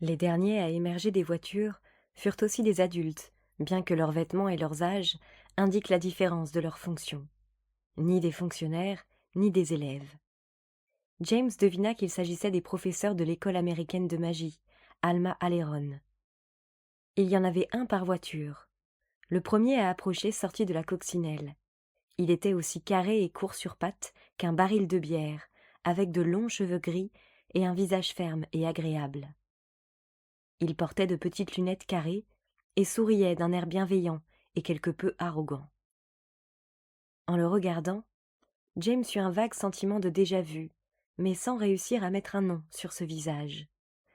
Les derniers à émerger des voitures furent aussi des adultes, bien que leurs vêtements et leurs âges indiquent la différence de leurs fonctions. Ni des fonctionnaires, ni des élèves. James devina qu'il s'agissait des professeurs de l'école américaine de magie, Alma Aleron. Il y en avait un par voiture. Le premier à approcher sortit de la coccinelle. Il était aussi carré et court sur pattes qu'un baril de bière, avec de longs cheveux gris et un visage ferme et agréable. Il portait de petites lunettes carrées et souriait d'un air bienveillant et quelque peu arrogant. En le regardant, James eut un vague sentiment de déjà-vu, mais sans réussir à mettre un nom sur ce visage.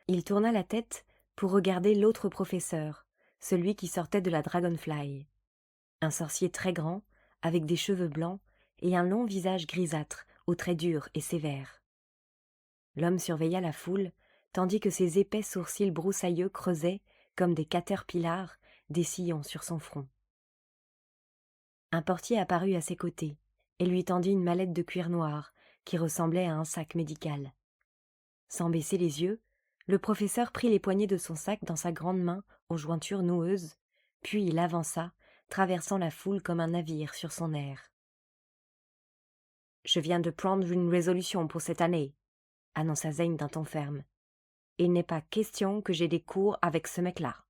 Il tourna la tête pour regarder l'autre professeur, celui qui sortait de la Dragonfly. Un sorcier très grand, avec des cheveux blancs et un long visage grisâtre, aux traits durs et sévères. L'homme surveilla la foule, tandis que ses épais sourcils broussailleux creusaient, comme des caterpillars, des sillons sur son front. Un portier apparut à ses côtés et lui tendit une mallette de cuir noir qui ressemblait à un sac médical. Sans baisser les yeux, le professeur prit les poignées de son sac dans sa grande main aux jointures noueuses, puis il avança, traversant la foule comme un navire sur son air. « Je viens de prendre une résolution pour cette année, » annonça Zane d'un ton ferme. « Il n'est pas question que j'ai des cours avec ce mec-là. »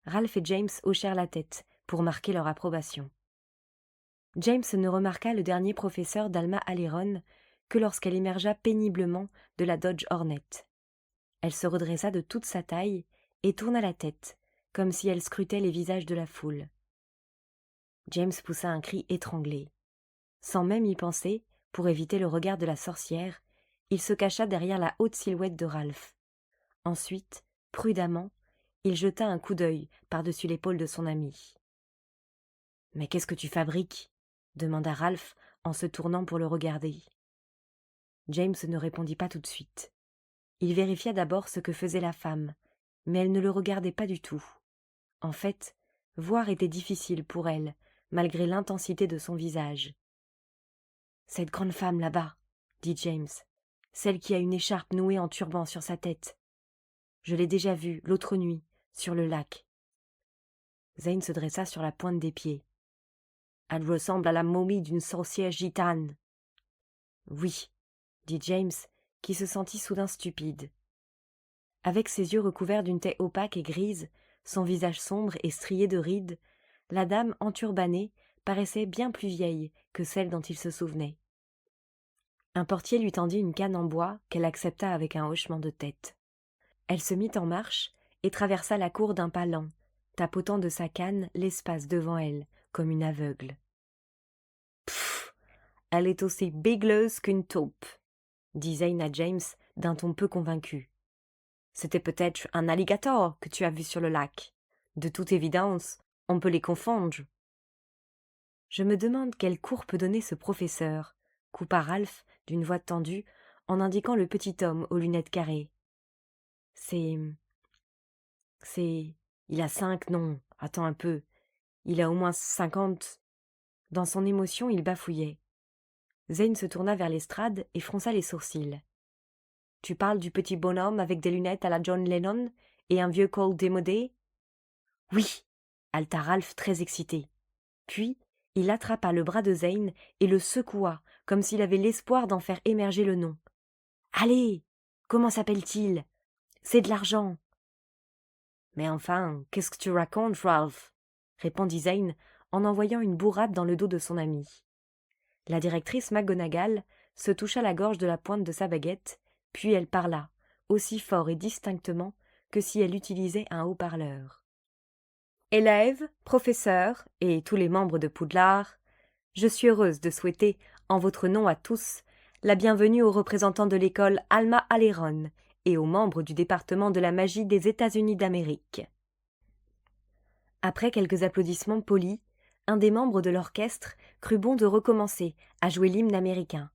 Ralph et James hochèrent la tête pour marquer leur approbation. James ne remarqua le dernier professeur d'Alma Aleron que lorsqu'elle émergea péniblement de la Dodge Hornet. Elle se redressa de toute sa taille et tourna la tête, comme si elle scrutait les visages de la foule. James poussa un cri étranglé. Sans même y penser, pour éviter le regard de la sorcière, il se cacha derrière la haute silhouette de Ralph. Ensuite, prudemment, il jeta un coup d'œil par-dessus l'épaule de son ami. « Mais qu'est-ce que tu fabriques ?» demanda Ralph en se tournant pour le regarder. James ne répondit pas tout de suite. Il vérifia d'abord ce que faisait la femme, mais elle ne le regardait pas du tout. En fait, voir était difficile pour elle, malgré l'intensité de son visage. « Cette grande femme là-bas, » dit James, « celle qui a une écharpe nouée en turban sur sa tête. Je l'ai déjà vue, l'autre nuit, sur le lac. » Zane se dressa sur la pointe des pieds. « Elle ressemble à la momie d'une sorcière gitane. »« Oui, » dit James, qui se sentit soudain stupide. Avec ses yeux recouverts d'une taie opaque et grise, son visage sombre et strié de rides, la dame enturbanée paraissait bien plus vieille que celle dont il se souvenait. Un portier lui tendit une canne en bois qu'elle accepta avec un hochement de tête. Elle se mit en marche et traversa la cour d'un pas lent, tapotant de sa canne l'espace devant elle, comme une aveugle. « Pfff, elle est aussi bigleuse qu'une taupe, » dit Zane à James d'un ton peu convaincu. « C'était peut-être un alligator que tu as vu sur le lac. De toute évidence, on peut les confondre. » « Je me demande quel cours peut donner ce professeur, » coupa Ralph d'une voix tendue en indiquant le petit homme aux lunettes carrées. « C'est... Il a 5, non, attends un peu. Il a au moins 50... » Dans son émotion, il bafouillait. Zane se tourna vers l'estrade et fronça les sourcils. « Tu parles du petit bonhomme avec des lunettes à la John Lennon et un vieux col démodé ?»« Oui !» haleta Ralph très excité. Puis, il attrapa le bras de Zane et le secoua comme s'il avait l'espoir d'en faire émerger le nom. « Allez, comment s'appelle-t-il ? C'est de l'argent !»« Mais enfin, qu'est-ce que tu racontes, Ralph ?» répondit Zane en envoyant une bourrade dans le dos de son ami. La directrice McGonagall se toucha la gorge de la pointe de sa baguette, puis elle parla, aussi fort et distinctement que si elle utilisait un haut-parleur. « Élèves, professeurs et tous les membres de Poudlard, je suis heureuse de souhaiter, en votre nom à tous, la bienvenue aux représentants de l'école Alma Aleron et aux membres du département de la magie des États-Unis d'Amérique. » Après quelques applaudissements polis, un des membres de l'orchestre crut bon de recommencer à jouer l'hymne américain.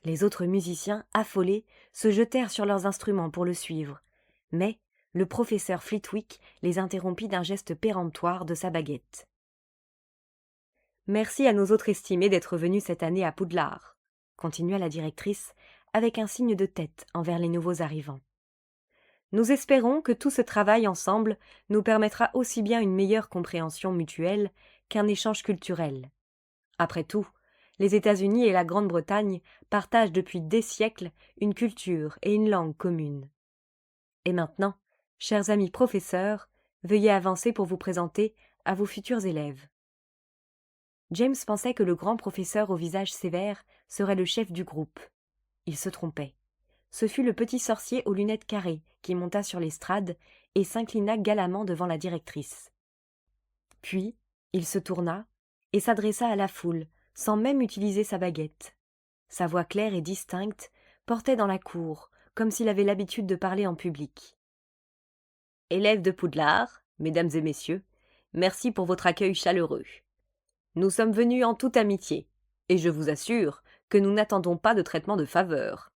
Les autres musiciens, affolés, se jetèrent sur leurs instruments pour le suivre, mais le professeur Flitwick les interrompit d'un geste péremptoire de sa baguette. « Merci à nos autres estimés d'être venus cette année à Poudlard, » continua la directrice avec un signe de tête envers les nouveaux arrivants. « Nous espérons que tout ce travail ensemble nous permettra aussi bien une meilleure compréhension mutuelle qu'un échange culturel. Après tout, les États-Unis et la Grande-Bretagne partagent depuis des siècles une culture et une langue communes. Et maintenant, chers amis professeurs, veuillez avancer pour vous présenter à vos futurs élèves. James pensait que le grand professeur au visage sévère serait le chef du groupe. Il se trompait. Ce fut le petit sorcier aux lunettes carrées qui monta sur l'estrade et s'inclina galamment devant la directrice. Puis, il se tourna et s'adressa à la foule, sans même utiliser sa baguette. Sa voix claire et distincte portait dans la cour, comme s'il avait l'habitude de parler en public. « Élèves de Poudlard, mesdames et messieurs, merci pour votre accueil chaleureux. Nous sommes venus en toute amitié, et je vous assure que nous n'attendons pas de traitement de faveur. »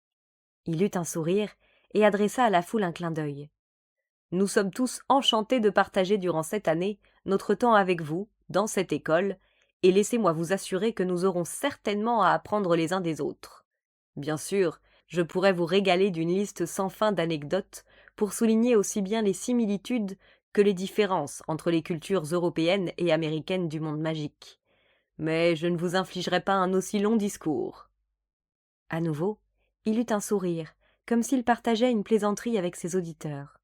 Il eut un sourire et adressa à la foule un clin d'œil. « Nous sommes tous enchantés de partager durant cette année notre temps avec vous, dans cette école, et laissez-moi vous assurer que nous aurons certainement à apprendre les uns des autres. Bien sûr, je pourrais vous régaler d'une liste sans fin d'anecdotes pour souligner aussi bien les similitudes que les différences entre les cultures européennes et américaines du monde magique. Mais je ne vous infligerai pas un aussi long discours. » À nouveau, il eut un sourire, comme s'il partageait une plaisanterie avec ses auditeurs.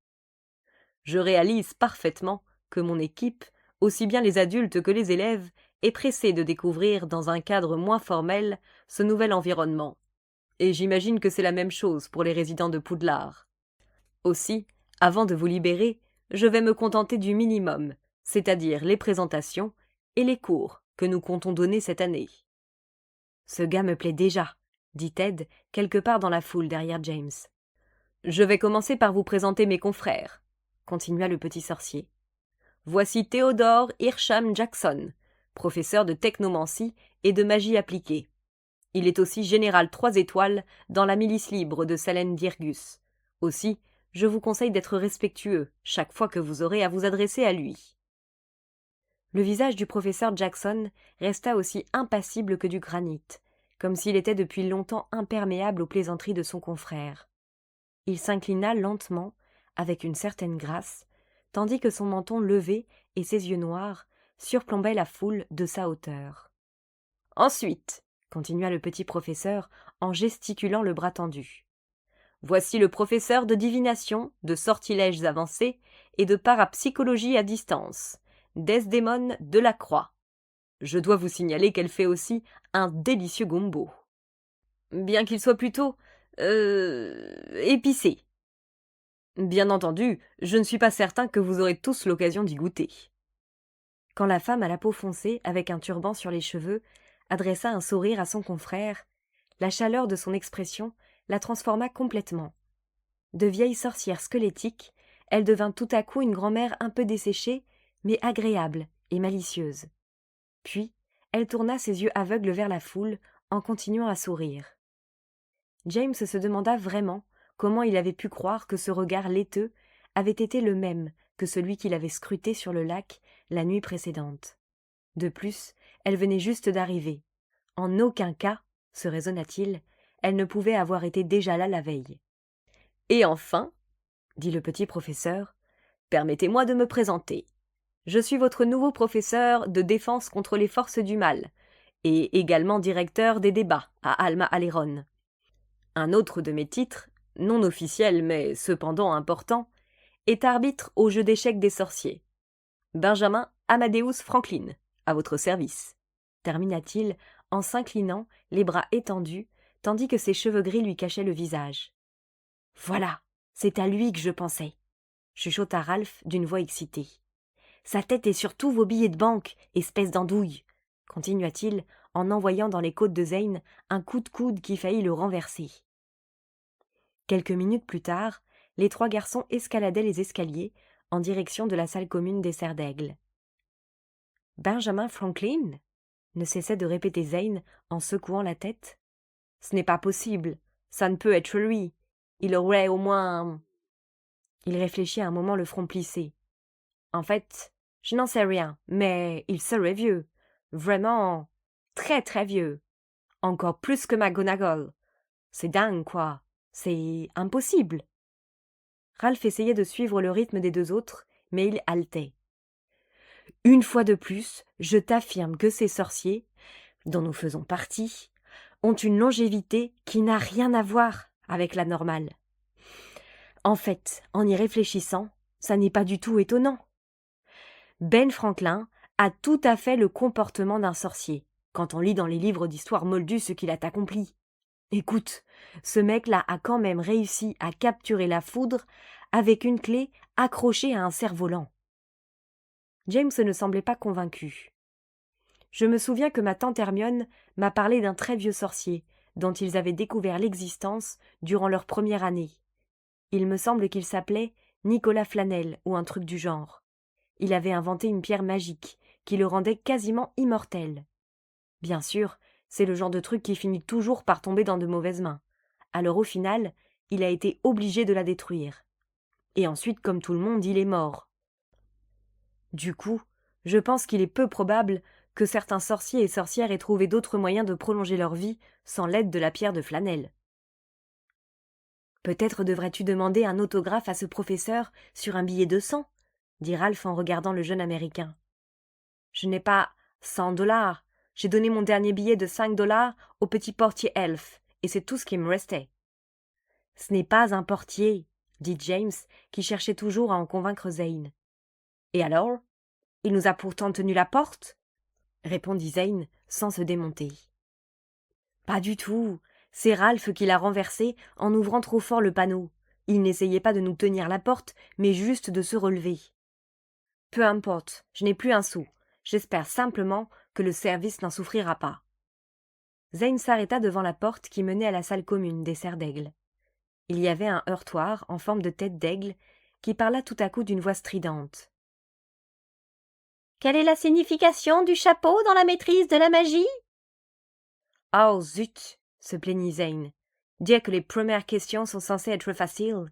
« Je réalise parfaitement que mon équipe, aussi bien les adultes que les élèves, est pressée de découvrir dans un cadre moins formel ce nouvel environnement. Et j'imagine que c'est la même chose pour les résidents de Poudlard. Aussi, avant de vous libérer, je vais me contenter du minimum, c'est-à-dire les présentations et les cours que nous comptons donner cette année. »« Ce gars me plaît déjà, » dit Ted, quelque part dans la foule derrière James. « Je vais commencer par vous présenter mes confrères, » continua le petit sorcier. « Voici Theodore Hirsham Jackson, professeur de technomancie et de magie appliquée. Il est aussi général 3 étoiles dans la milice libre de Salen Dirgus. Aussi, je vous conseille d'être respectueux chaque fois que vous aurez à vous adresser à lui. » Le visage du professeur Jackson resta aussi impassible que du granit, comme s'il était depuis longtemps imperméable aux plaisanteries de son confrère. Il s'inclina lentement, avec une certaine grâce, tandis que son menton levé et ses yeux noirs surplombaient la foule de sa hauteur. « Ensuite, » continua le petit professeur en gesticulant le bras tendu, « voici le professeur de divination, de sortilèges avancés et de parapsychologie à distance, Desdémone Delacroix. Je dois vous signaler qu'elle fait aussi un délicieux gombo. Bien qu'il soit plutôt épicé. Bien entendu, je ne suis pas certain que vous aurez tous l'occasion d'y goûter. » Quand la femme à la peau foncée, avec un turban sur les cheveux, adressa un sourire à son confrère, la chaleur de son expression la transforma complètement. De vieille sorcière squelettique, elle devint tout à coup une grand-mère un peu desséchée, mais agréable et malicieuse. Puis, elle tourna ses yeux aveugles vers la foule, en continuant à sourire. James se demanda vraiment comment il avait pu croire que ce regard laiteux avait été le même que celui qu'il avait scruté sur le lac la nuit précédente. De plus, elle venait juste d'arriver. En aucun cas, se raisonna-t-il, elle ne pouvait avoir été déjà là la veille. « Et enfin, » dit le petit professeur, « permettez-moi de me présenter. Je suis votre nouveau professeur de défense contre les forces du mal, et également directeur des débats à Alma Aleron. Un autre de mes titres, non officiel mais cependant important, est arbitre au jeu d'échecs des sorciers. Benjamin Amadeus Franklin, à votre service, » termina-t-il en s'inclinant, les bras étendus, tandis que ses cheveux gris lui cachaient le visage. « Voilà, c'est à lui que je pensais, » chuchota Ralph d'une voix excitée. « Sa tête est sur tous vos billets de banque, espèce d'andouille, » continua-t-il en envoyant dans les côtes de Zane un coup de coude qui faillit le renverser. Quelques minutes plus tard, les 3 garçons escaladaient les escaliers en direction de la salle commune des Serres d'Aigle. « Benjamin Franklin ?» ne cessait de répéter Zane en secouant la tête. « Ce n'est pas possible, ça ne peut être lui. Il aurait au moins... » Il réfléchit un moment, le front plissé. « En fait, je n'en sais rien, mais il serait vieux. Vraiment, très très vieux. Encore plus que McGonagall. C'est dingue, quoi. C'est impossible. » Ralph essayait de suivre le rythme des deux autres, mais il haletait. Une fois de plus, je t'affirme que ces sorciers, dont nous faisons partie, ont une longévité qui n'a rien à voir avec la normale. En fait, en y réfléchissant, ça n'est pas du tout étonnant. Ben Franklin a tout à fait le comportement d'un sorcier, quand on lit dans les livres d'histoire moldus ce qu'il a accompli. Écoute, ce mec-là a quand même réussi à capturer la foudre avec une clé accrochée à un cerf-volant. James ne semblait pas convaincu. Je me souviens que ma tante Hermione m'a parlé d'un très vieux sorcier, dont ils avaient découvert l'existence durant leur première année. Il me semble qu'il s'appelait Nicolas Flamel ou un truc du genre. Il avait inventé une pierre magique qui le rendait quasiment immortel. Bien sûr, c'est le genre de truc qui finit toujours par tomber dans de mauvaises mains. Alors au final, il a été obligé de la détruire. Et ensuite, comme tout le monde, il est mort. Du coup, je pense qu'il est peu probable que certains sorciers et sorcières aient trouvé d'autres moyens de prolonger leur vie sans l'aide de la pierre de flanelle. Peut-être devrais-tu demander un autographe à ce professeur sur un billet de 100, dit Ralph en regardant le jeune Américain. Je n'ai pas 100 $. J'ai donné mon dernier billet de 5 $ au petit portier elfe, et c'est tout ce qui me restait. Ce n'est pas un portier, dit James, qui cherchait toujours à en convaincre Zane. Et alors? Il nous a pourtant tenu la porte, répondit Zane sans se démonter. Pas du tout. C'est Ralph qui l'a renversé en ouvrant trop fort le panneau. Il n'essayait pas de nous tenir la porte, mais juste de se relever. Peu importe, je n'ai plus un sou. J'espère simplement que le service n'en souffrira pas. Zane s'arrêta devant la porte qui menait à la salle commune des Serres d'Aigle. Il y avait un heurtoir en forme de tête d'aigle qui parla tout à coup d'une voix stridente. « Quelle est la signification du chapeau dans la maîtrise de la magie ?» « Oh zut !» se plaignit Zane. « Dire que les premières questions sont censées être faciles. »«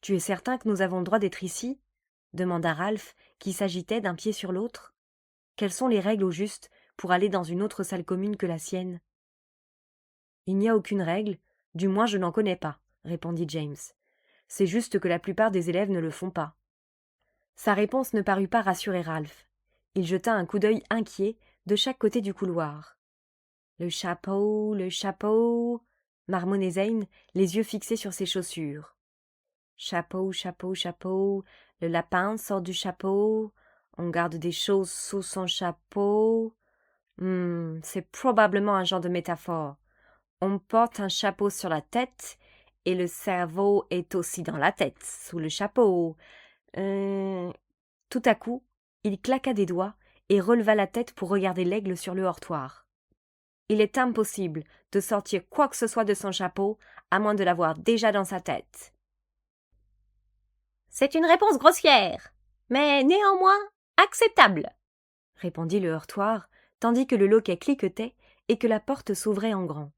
Tu es certain que nous avons le droit d'être ici ?» demanda Ralph, qui s'agitait d'un pied sur l'autre. « Quelles sont les règles au juste pour aller dans une autre salle commune que la sienne ?»« Il n'y a aucune règle, du moins je n'en connais pas, » répondit James. « C'est juste que la plupart des élèves ne le font pas. » Sa réponse ne parut pas rassurer Ralph. Il jeta un coup d'œil inquiet de chaque côté du couloir. « le chapeau, » marmonnait Zane, les yeux fixés sur ses chaussures. « Chapeau, chapeau, chapeau, le lapin sort du chapeau, on garde des choses sous son chapeau. C'est probablement un genre de métaphore. On porte un chapeau sur la tête, et le cerveau est aussi dans la tête, sous le chapeau. Tout à coup, il claqua des doigts et releva la tête pour regarder l'aigle sur le heurtoir. Il est impossible de sortir quoi que ce soit de son chapeau, à moins de l'avoir déjà dans sa tête. C'est une réponse grossière, mais néanmoins acceptable, répondit le heurtoir, tandis que le loquet cliquetait et que la porte s'ouvrait en grand.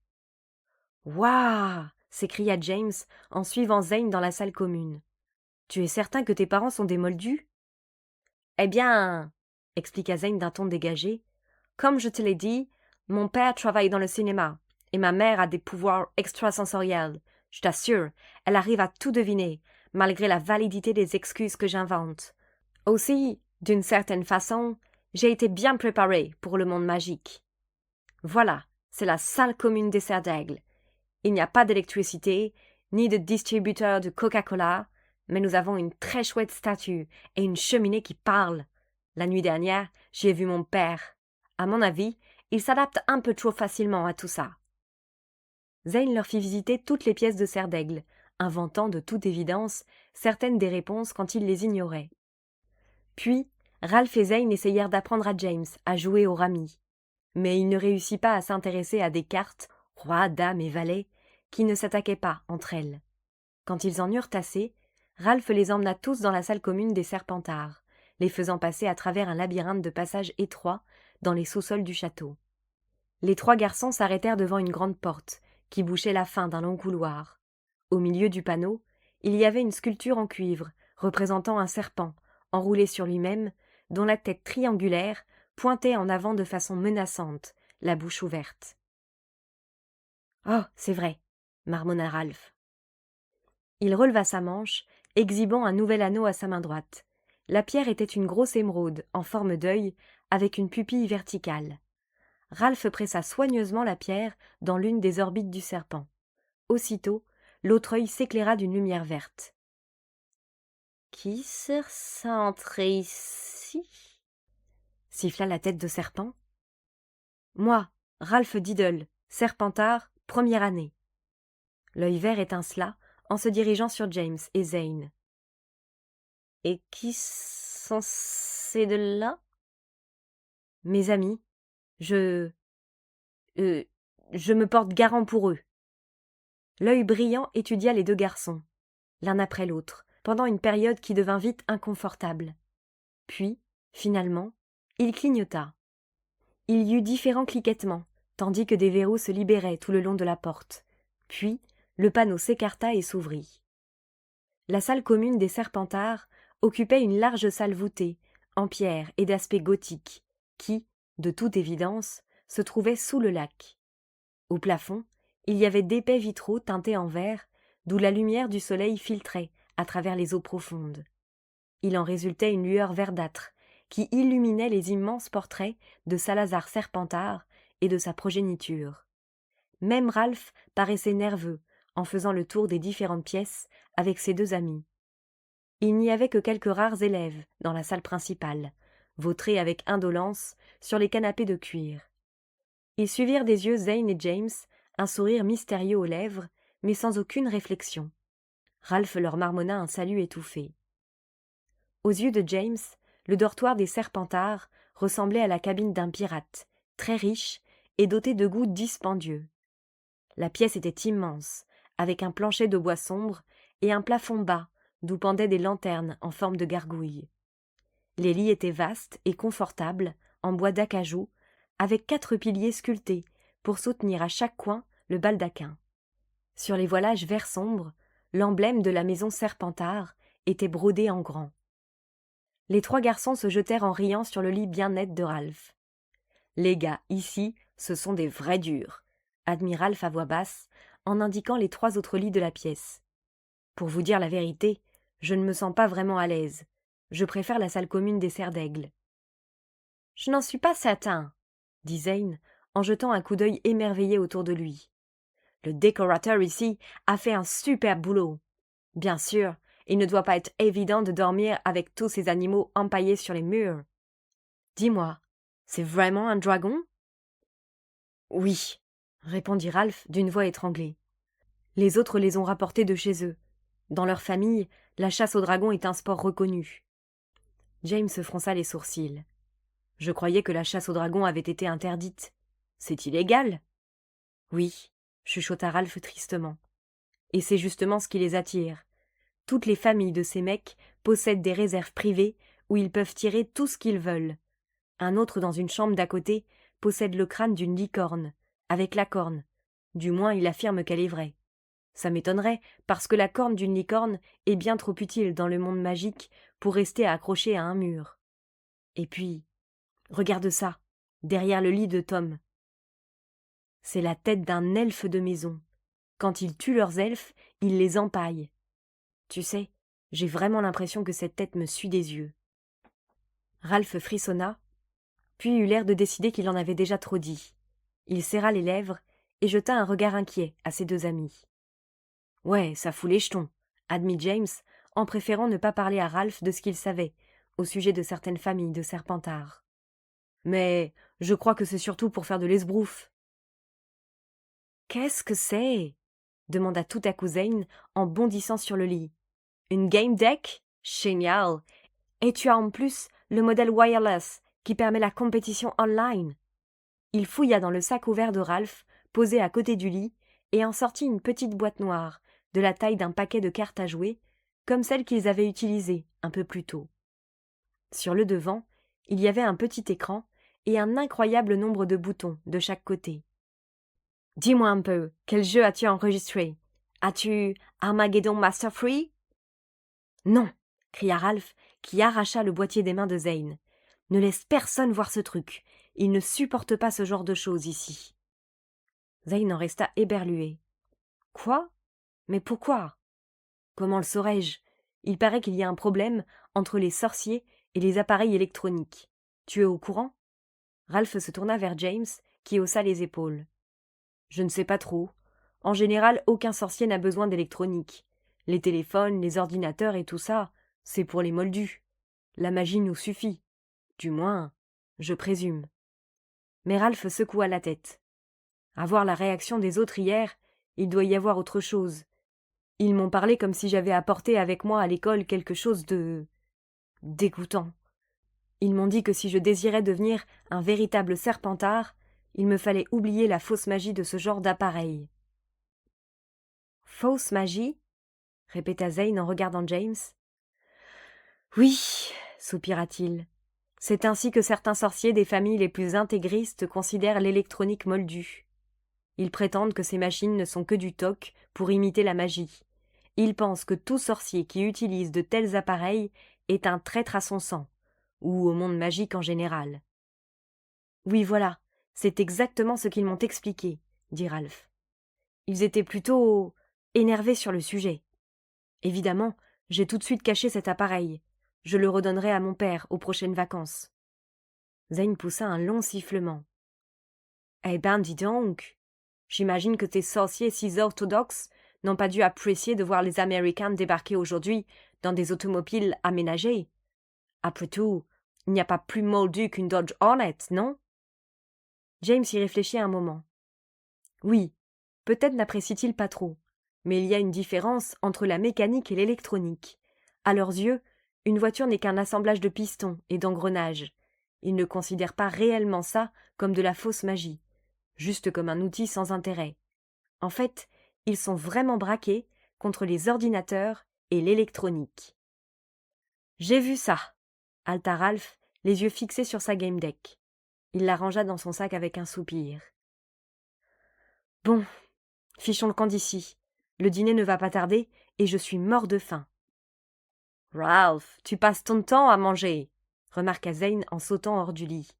Waouh! S'écria James en suivant Zane dans la salle commune. Tu es certain que tes parents sont des moldus? Eh bien, expliqua Zane d'un ton dégagé, comme je te l'ai dit, mon père travaille dans le cinéma et ma mère a des pouvoirs extrasensoriels. Je t'assure, elle arrive à tout deviner, malgré la validité des excuses que j'invente. Aussi, d'une certaine façon, j'ai été bien préparée pour le monde magique. Voilà, c'est la salle commune des Serres d'Aigle. Il n'y a pas d'électricité, ni de distributeur de Coca-Cola, mais nous avons une très chouette statue et une cheminée qui parle. La nuit dernière, j'y ai vu mon père. À mon avis, il s'adapte un peu trop facilement à tout ça. Zane leur fit visiter toutes les pièces de Serres d'Aigle, inventant de toute évidence certaines des réponses quand il les ignorait. Puis, Ralph et Zane essayèrent d'apprendre à James à jouer au rami. Mais il ne réussit pas à s'intéresser à des cartes, rois, dames et valets, qui ne s'attaquaient pas entre elles. Quand ils en eurent assez, Ralph les emmena tous dans la salle commune des Serpentards, les faisant passer à travers un labyrinthe de passages étroits dans les sous-sols du château. Les trois garçons s'arrêtèrent devant une grande porte, qui bouchait la fin d'un long couloir. Au milieu du panneau, il y avait une sculpture en cuivre, représentant un serpent, enroulé sur lui-même, dont la tête triangulaire pointait en avant de façon menaçante, la bouche ouverte. « Oh, c'est vrai !» marmonna Ralph. Il releva sa manche, exhibant un nouvel anneau à sa main droite. La pierre était une grosse émeraude, en forme d'œil, avec une pupille verticale. Ralph pressa soigneusement la pierre dans l'une des orbites du serpent. Aussitôt, l'autre œil s'éclaira d'une lumière verte. « Qui sert ça entrer ici ?» siffla la tête de serpent. « Moi, Ralph Diddle, serpentard, première année. » L'œil vert étincela en se dirigeant sur James et Zane. « Et qui sont ces deux-là » ? « Mes amis, je me porte garant pour eux. » L'œil brillant étudia les deux garçons, l'un après l'autre, pendant une période qui devint vite inconfortable. Puis, finalement, il clignota. Il y eut différents cliquettements, tandis que des verrous se libéraient tout le long de la porte. Puis, le panneau s'écarta et s'ouvrit. La salle commune des Serpentards occupait une large salle voûtée, en pierre et d'aspect gothique, qui, de toute évidence, se trouvait sous le lac. Au plafond, il y avait d'épais vitraux teintés en vert, d'où la lumière du soleil filtrait à travers les eaux profondes. Il en résultait une lueur verdâtre qui illuminait les immenses portraits de Salazar Serpentard et de sa progéniture. Même Ralph paraissait nerveux en faisant le tour des différentes pièces avec ses deux amis. Il n'y avait que quelques rares élèves dans la salle principale, vautrés avec indolence sur les canapés de cuir. Ils suivirent des yeux Zane et James, un sourire mystérieux aux lèvres, mais sans aucune réflexion. Ralph leur marmonna un salut étouffé. Aux yeux de James, le dortoir des Serpentards ressemblait à la cabine d'un pirate, très riche et doté de goûts dispendieux. La pièce était immense, avec un plancher de bois sombre et un plafond bas, d'où pendaient des lanternes en forme de gargouilles. Les lits étaient vastes et confortables, en bois d'acajou, avec 4 piliers sculptés pour soutenir à chaque coin le baldaquin. Sur les voilages vert sombre, l'emblème de la maison Serpentard était brodé en grand. Les 3 garçons se jetèrent en riant sur le lit bien net de Ralph. « Les gars, ici, ce sont des vrais durs », admit Ralph à voix basse, en indiquant les 3 autres lits de la pièce. « Pour vous dire la vérité, je ne me sens pas vraiment à l'aise. Je préfère la salle commune des Serres d'Aigle. »« Je n'en suis pas certain, » dit Zane, en jetant un coup d'œil émerveillé autour de lui. « Le décorateur ici a fait un super boulot. Bien sûr, il ne doit pas être évident de dormir avec tous ces animaux empaillés sur les murs. Dis-moi, c'est vraiment un dragon ?» « Oui, » répondit Ralph d'une voix étranglée. « Les autres les ont rapportés de chez eux. Dans leur famille, la chasse au dragon est un sport reconnu. » James fronça les sourcils. « Je croyais que la chasse au dragon avait été interdite. C'est illégal ?» ?»« Oui, » chuchota Ralph tristement. « Et c'est justement ce qui les attire. Toutes les familles de ces mecs possèdent des réserves privées où ils peuvent tirer tout ce qu'ils veulent. Un autre dans une chambre d'à côté possède le crâne d'une licorne, avec la corne. Du moins, il affirme qu'elle est vraie. Ça m'étonnerait, parce que la corne d'une licorne est bien trop utile dans le monde magique pour rester accrochée à un mur. Et puis, regarde ça, derrière le lit de Tom. C'est la tête d'un elfe de maison. Quand ils tuent leurs elfes, ils les empaillent. Tu sais, j'ai vraiment l'impression que cette tête me suit des yeux. » Ralph frissonna, puis eut l'air de décider qu'il en avait déjà trop dit. Il serra les lèvres et jeta un regard inquiet à ses 2 amis. « Ouais, ça fout les jetons, » admit James, en préférant ne pas parler à Ralph de ce qu'il savait au sujet de certaines familles de Serpentards. « Mais je crois que c'est surtout pour faire de l'esbrouf. »« Qu'est-ce que c'est ?» demanda tout à coup Zane en bondissant sur le lit. « Une game deck ? Génial ! Et tu as en plus le modèle wireless qui permet la compétition online. » Il fouilla dans le sac ouvert de Ralph, posé à côté du lit, et en sortit une petite boîte noire, de la taille d'un paquet de cartes à jouer, comme celle qu'ils avaient utilisée un peu plus tôt. Sur le devant, il y avait un petit écran et un incroyable nombre de boutons de chaque côté. « Dis-moi un peu, quel jeu as-tu enregistré ? As-tu Armageddon Master Free ?»« Non !» cria Ralph, qui arracha le boîtier des mains de Zane. « Ne laisse personne voir ce truc. Il ne supporte pas ce genre de choses ici. » Zane en resta éberlué. « Quoi ? Mais pourquoi ? Comment le saurais-je? Il paraît qu'il y a un problème entre les sorciers et les appareils électroniques. Tu es au courant? Ralph se tourna vers James, qui haussa les épaules. Je ne sais pas trop. En général, aucun sorcier n'a besoin d'électronique. Les téléphones, les ordinateurs et tout ça, c'est pour les moldus. La magie nous suffit. Du moins, je présume. Mais Ralph secoua la tête. À voir la réaction des autres hier, il doit y avoir autre chose. Ils m'ont parlé comme si j'avais apporté avec moi à l'école quelque chose de dégoûtant. Ils m'ont dit que si je désirais devenir un véritable serpentard, il me fallait oublier la fausse magie de ce genre d'appareil. Fausse magie? Répéta Zane en regardant James. Oui, soupira-t-il. C'est ainsi que certains sorciers des familles les plus intégristes considèrent l'électronique moldue. Ils prétendent que ces machines ne sont que du toc pour imiter la magie. Ils pensent que tout sorcier qui utilise de tels appareils est un traître à son sang, ou au monde magique en général. Oui, voilà, c'est exactement ce qu'ils m'ont expliqué, dit Ralph. Ils étaient plutôt énervés sur le sujet. Évidemment, j'ai tout de suite caché cet appareil. Je le redonnerai à mon père aux prochaines vacances. Zane poussa un long sifflement. Eh ben, dis donc, j'imagine que tes sorciers si orthodoxes n'ont pas dû apprécier de voir les Américains débarquer aujourd'hui dans des automobiles aménagées. Après tout, il n'y a pas plus moldu qu'une Dodge Hornet, non? James y réfléchit un moment. Oui, peut-être n'apprécie-t-il pas trop, mais il y a une différence entre la mécanique et l'électronique. À leurs yeux, une voiture n'est qu'un assemblage de pistons et d'engrenages. Ils ne considèrent pas réellement ça comme de la fausse magie, juste comme un outil sans intérêt. En fait, ils sont vraiment braqués contre les ordinateurs et l'électronique. J'ai vu ça, haleta Ralph, les yeux fixés sur sa game deck. Il la rangea dans son sac avec un soupir. Bon, fichons le camp d'ici. Le dîner ne va pas tarder et je suis mort de faim. Ralph, tu passes ton temps à manger, remarqua Zane en sautant hors du lit.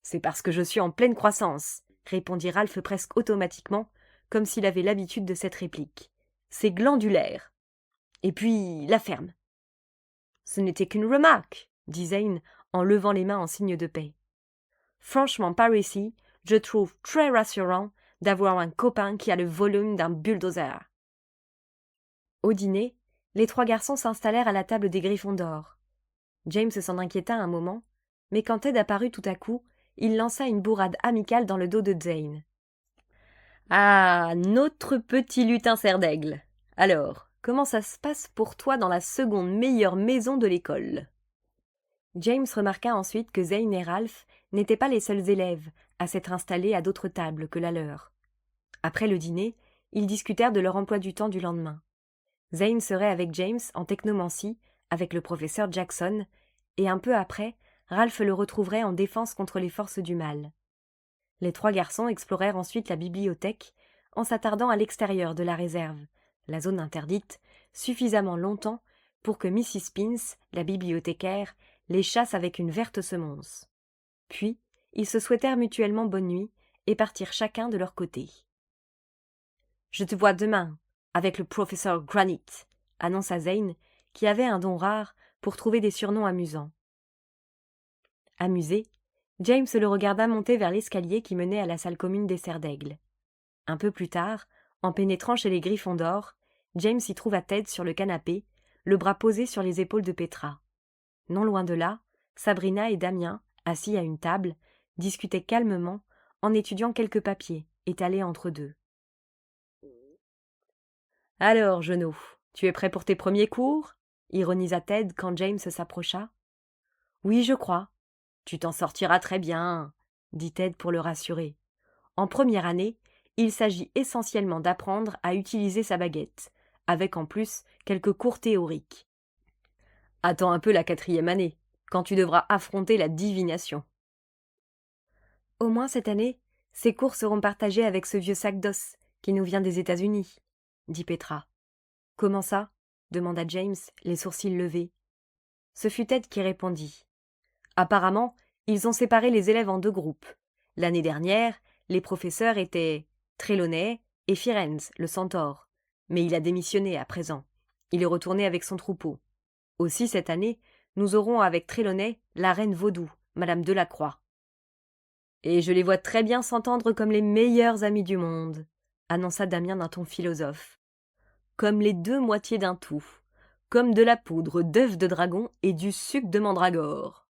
C'est parce que je suis en pleine croissance, répondit Ralph presque automatiquement, comme s'il avait l'habitude de cette réplique. C'est glandulaire. Et puis, la ferme. Ce n'était qu'une remarque, dit Zane en levant les mains en signe de paix. Franchement, par ici, je trouve très rassurant d'avoir un copain qui a le volume d'un bulldozer. Au dîner, les trois garçons s'installèrent à la table des Griffons d'or. James s'en inquiéta un moment, mais quand Ted apparut tout à coup, il lança une bourrade amicale dans le dos de Zane. « Ah, notre petit lutin serre d'aigle. Alors, comment ça se passe pour toi dans la seconde meilleure maison de l'école ?» James remarqua ensuite que Zane et Ralph n'étaient pas les seuls élèves à s'être installés à d'autres tables que la leur. Après le dîner, ils discutèrent de leur emploi du temps du lendemain. Zane serait avec James en technomancie, avec le professeur Jackson, et un peu après, Ralph le retrouverait en défense contre les forces du mal. Les trois garçons explorèrent ensuite la bibliothèque, en s'attardant à l'extérieur de la réserve, la zone interdite, suffisamment longtemps pour que Mrs. Spence, la bibliothécaire, les chasse avec une verte semonce. Puis, ils se souhaitèrent mutuellement bonne nuit et partirent chacun de leur côté. « Je te vois demain, avec le professeur Granite », annonça Zane, qui avait un don rare pour trouver des surnoms amusants. Amusé, James le regarda monter vers l'escalier qui menait à la salle commune des Serres d'Aigle. Un peu plus tard, en pénétrant chez les Griffons d'or, James y trouva Ted sur le canapé, le bras posé sur les épaules de Petra. Non loin de là, Sabrina et Damien, assis à une table, discutaient calmement en étudiant quelques papiers étalés entre deux. « Alors, Jeannot, tu es prêt pour tes premiers cours ?» ironisa Ted quand James s'approcha. « Oui, je crois. »« Tu t'en sortiras très bien, » dit Ted pour le rassurer. En première année, il s'agit essentiellement d'apprendre à utiliser sa baguette, avec en plus quelques cours théoriques. Attends un peu la 4e année, quand tu devras affronter la divination. Au moins cette année, ces cours seront partagés avec ce vieux sac d'os qui nous vient des États-Unis, dit Petra. Comment ça ? Demanda James, les sourcils levés. Ce fut Ted qui répondit. Apparemment, ils ont séparé les élèves en 2 groupes. L'année dernière, les professeurs étaient Trelawney et Firenze, le centaure. Mais il a démissionné à présent. Il est retourné avec son troupeau. Aussi, cette année, nous aurons avec Trelawney la reine Vaudou, Madame Delacroix. Et je les vois très bien s'entendre comme les meilleurs amis du monde, annonça Damien d'un ton philosophe. Comme les deux moitiés d'un tout, comme de la poudre d'œuf de dragon et du suc de mandragore.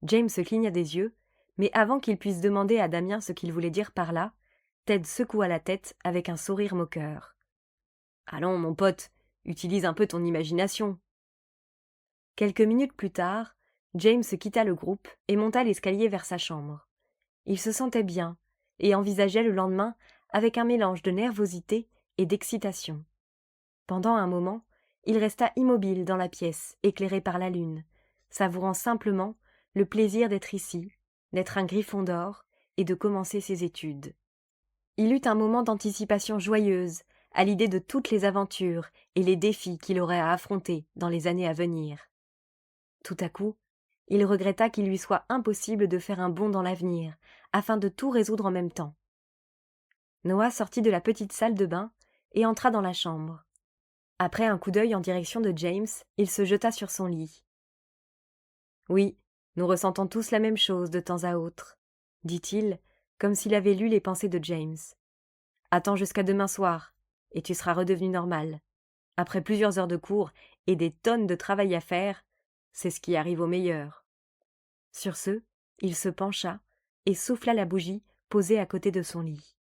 James cligna des yeux, mais avant qu'il puisse demander à Damien ce qu'il voulait dire par là, Ted secoua la tête avec un sourire moqueur. « Allons, mon pote, utilise un peu ton imagination. » Quelques minutes plus tard, James quitta le groupe et monta l'escalier vers sa chambre. Il se sentait bien et envisageait le lendemain avec un mélange de nervosité et d'excitation. Pendant un moment, il resta immobile dans la pièce, éclairée par la lune, savourant simplement le plaisir d'être ici, d'être un Griffon d'or et de commencer ses études. Il eut un moment d'anticipation joyeuse à l'idée de toutes les aventures et les défis qu'il aurait à affronter dans les années à venir. Tout à coup, il regretta qu'il lui soit impossible de faire un bond dans l'avenir, afin de tout résoudre en même temps. Noah sortit de la petite salle de bain et entra dans la chambre. Après un coup d'œil en direction de James, il se jeta sur son lit. « Oui, nous ressentons tous la même chose de temps à autre, » dit-il, comme s'il avait lu les pensées de James. « Attends jusqu'à demain soir, et tu seras redevenu normal. Après plusieurs heures de cours et des tonnes de travail à faire, c'est ce qui arrive aux meilleurs. » Sur ce, il se pencha et souffla la bougie posée à côté de son lit.